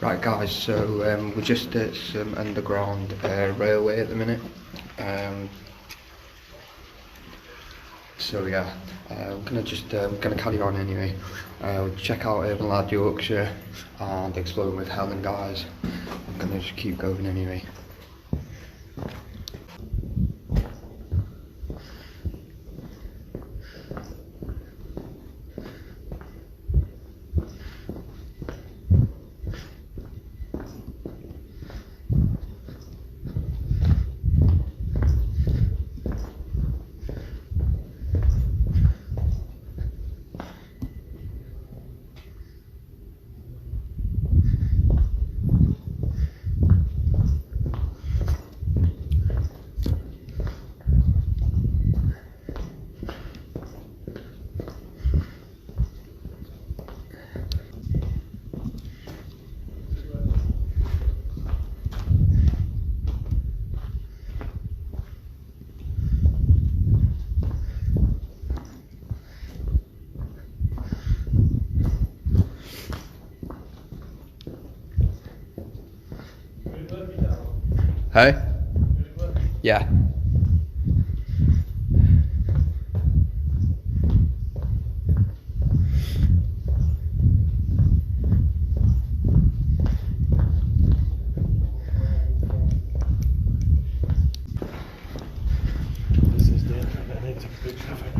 Right guys, so we're just at some underground railway at the minute. So yeah, we're gonna carry on anyway. We'll check out Urban Lad Yorkshire and Exploring with Helen guys. I'm gonna just keep going anyway. Hey? Yeah. This is the entrance. I need to take a picture of it.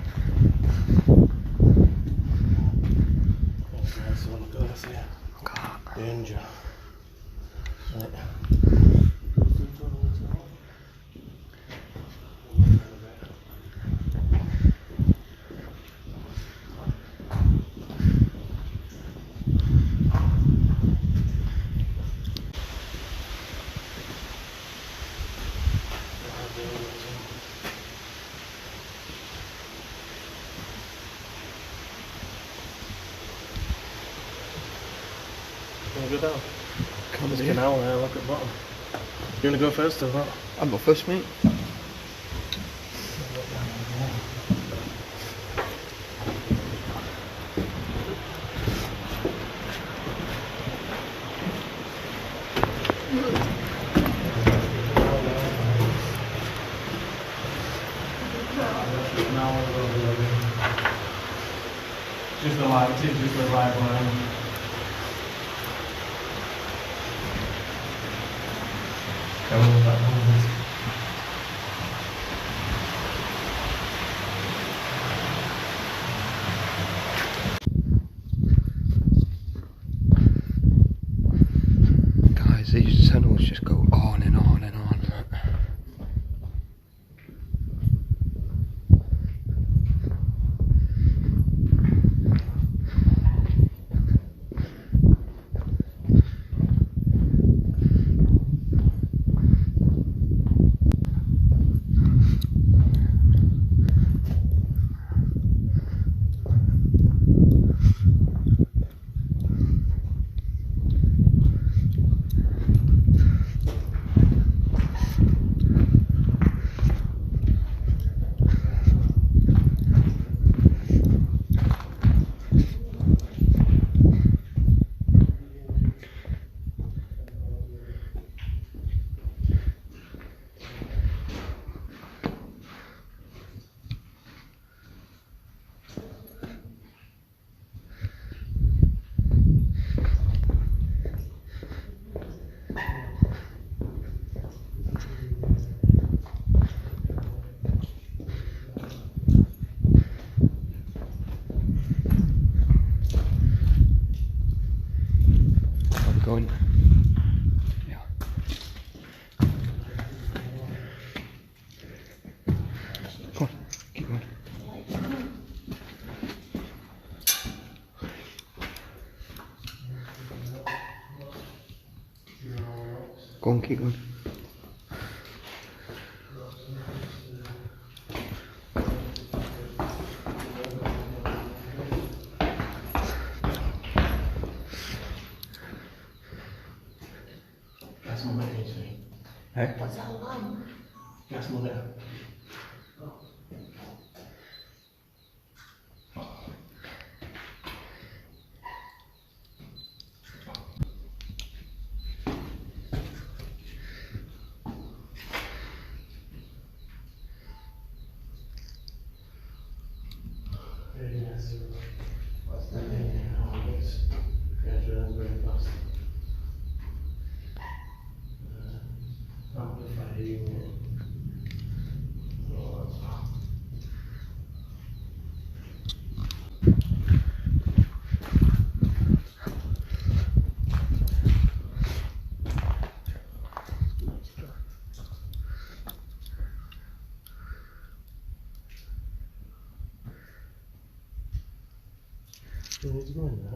That's one of those here. Danger. Right. Go down. There's a canal there, look at the bottom. You want to go first or what? I'll go first, mate. Just the light, just the right one. Guys, these tunnels just go on and on and on. Going. Yeah. Come on, keep going. Go on, keep going. That's my money, you see. Hey? What's that lamp? That's money.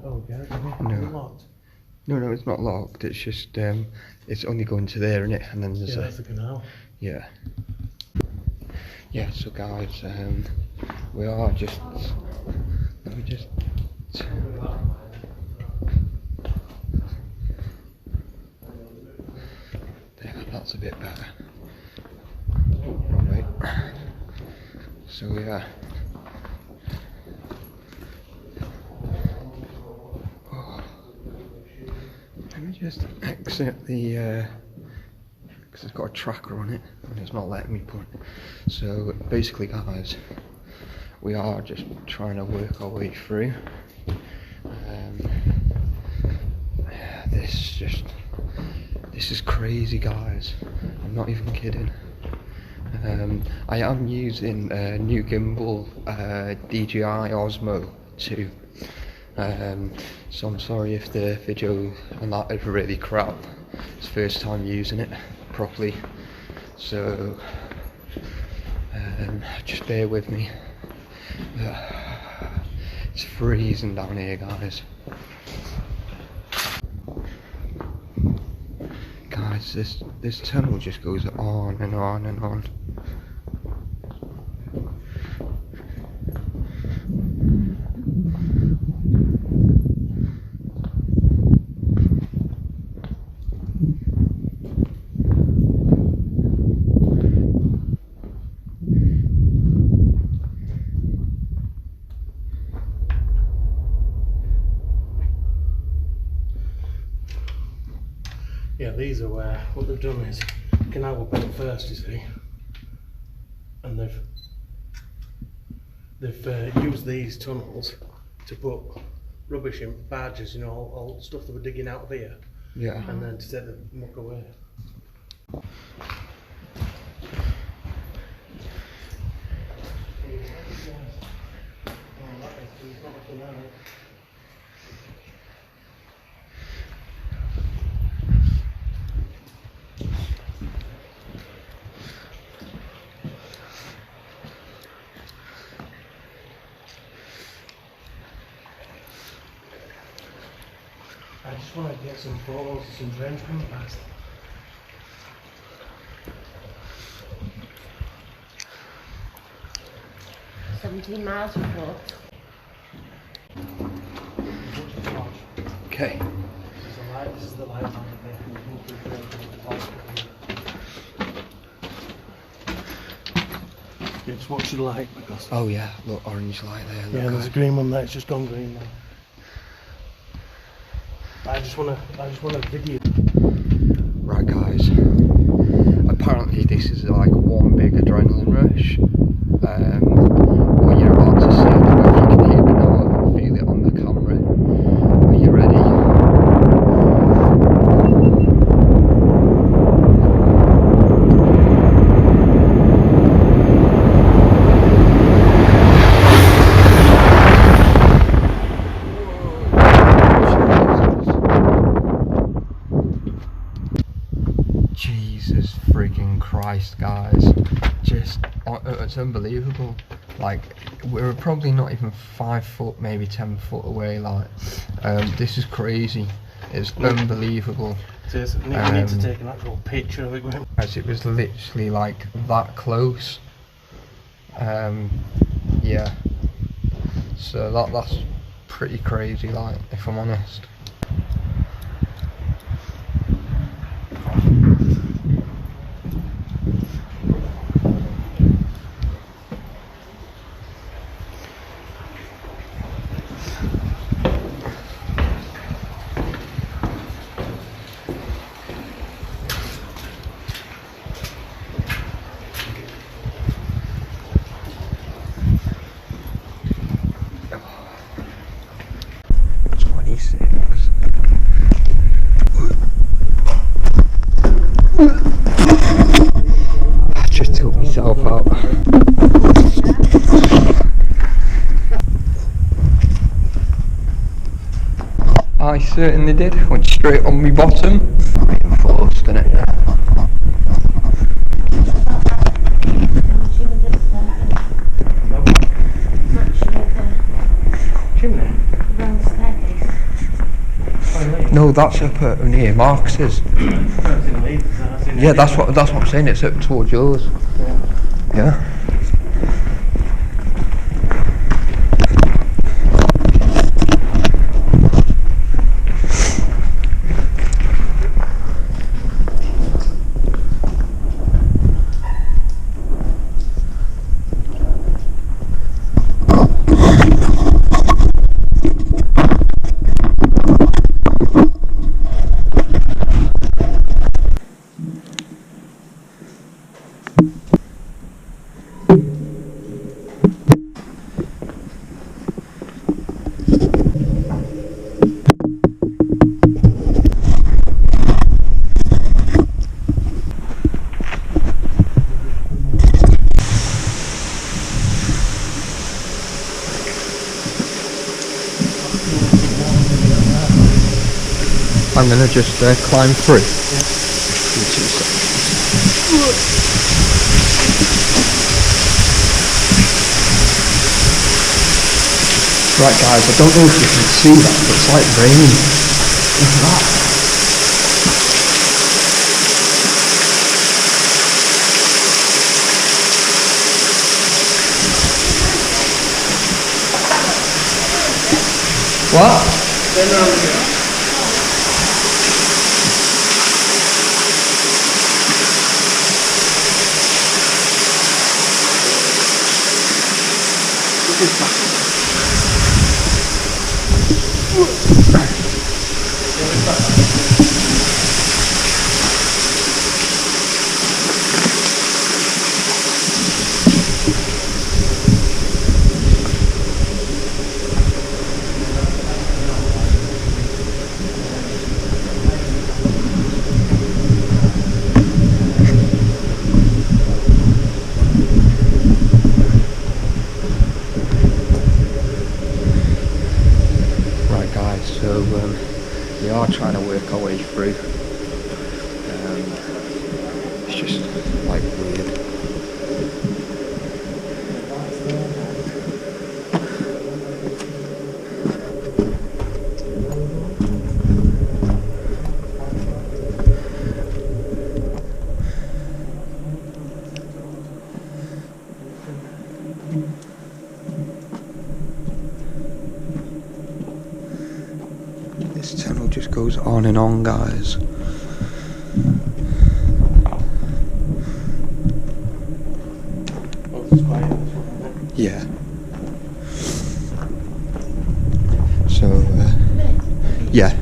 Oh, yeah. No. No, it's not locked. It's just it's only going to there, innit? And then there's that's the canal. Yeah. Yeah. So guys, we are just. Let me just. There, that's a bit better. Wrong way. So yeah. Let me just exit the, because it's got a tracker on it and it's not letting me put it. So basically guys, we are just trying to work our way through. This is crazy guys, I'm not even kidding. I am using a new gimbal, DJI Osmo 2. So I'm sorry if the video and that is really crap. It's first time using it properly, so just bear with me. It's freezing down here guys. Guys, this tunnel just goes on and on and on. Yeah, these are where what they've done is canal were built first, you see, and they've used these tunnels to put rubbish in barges, you know, all stuff that were digging out of here. Yeah. And then to take the muck away. I just want to get some photos of some trains coming past. $17 miles before. Okay. This is the light on yeah, just watch the light because. Oh yeah, look, orange light there. Look, Yeah, there's a green one there. It's just gone green now. I just want to video. Right guys, apparently this is like one big adrenaline rush. What you're about to see, I don't know if you can hear me now, I can feel it on the camera. Are you ready? Jesus freaking Christ guys, just it's unbelievable. Like we're probably not even 5 foot, maybe 10 foot away. Like this is crazy. It's unbelievable. We need to take an actual picture of it. As it was literally like that close. Yeah. So that's pretty crazy. Like if I'm honest. yourself out. I certainly did. Went straight on my bottom. Reinforced, innit? Chimney? No, that's up at near Marcus's. Yeah, that's what I'm saying. It's up towards yours. Yeah. I'm gonna just climb through. Give me 2 seconds. Right guys, I don't know if you can see that, but it's like raining. Look at that. What? So we are trying to work our way through. It's just like weird. This tunnel just goes on and on, guys. Oh, it's quiet, this one, isn't it? Yeah. So, yeah.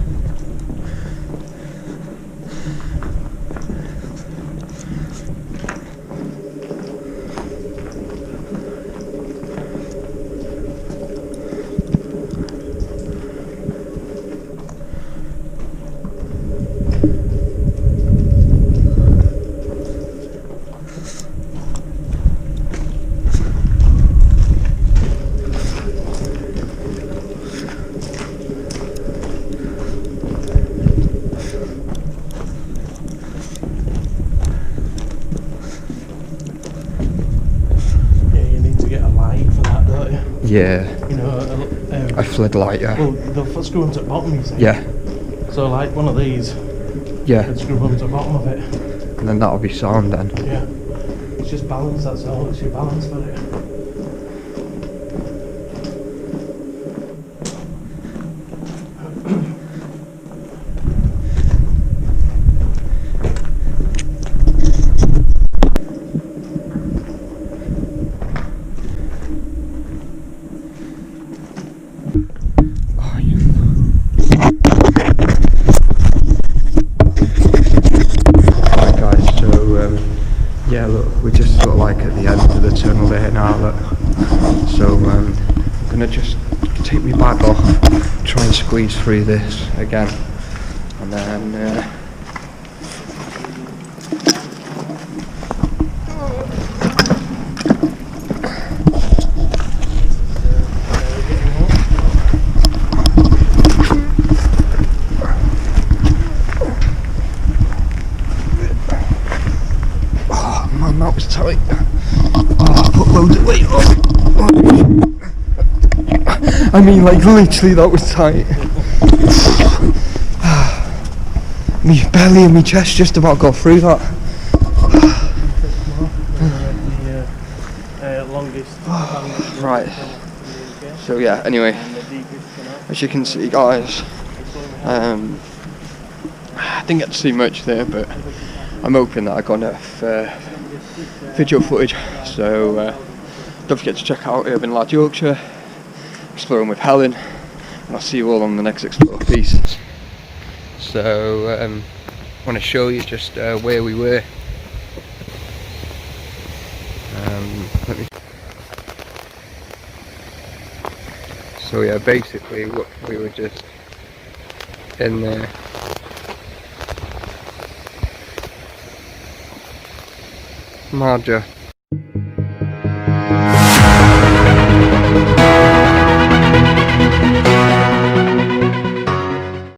Yeah. You know, a floodlight, yeah. Well, they'll screw them to the bottom, you see. Yeah. So like one of these, yeah, and screw them to the bottom of it. And then that'll be sound then. Yeah. It's just balance, that's all. It's your balance for it. Yeah, look, we're just sort of like at the end of the tunnel there now, look. So I'm gonna just take my bag off, try and squeeze through this again, and then tight. Oh, I put loads of weight on. I mean, like, literally that was tight. Me belly and me chest just about got through that. Right. So yeah, anyway, as you can see, guys, I didn't get to see much there, but I'm hoping that I got enough video footage. So don't forget to check out Urban Lad Yorkshire, exploring with Helen, and I'll see you all on the next Explore. Peace. So I want to show you just where we were. Let me. So yeah, basically we were just in there. Marja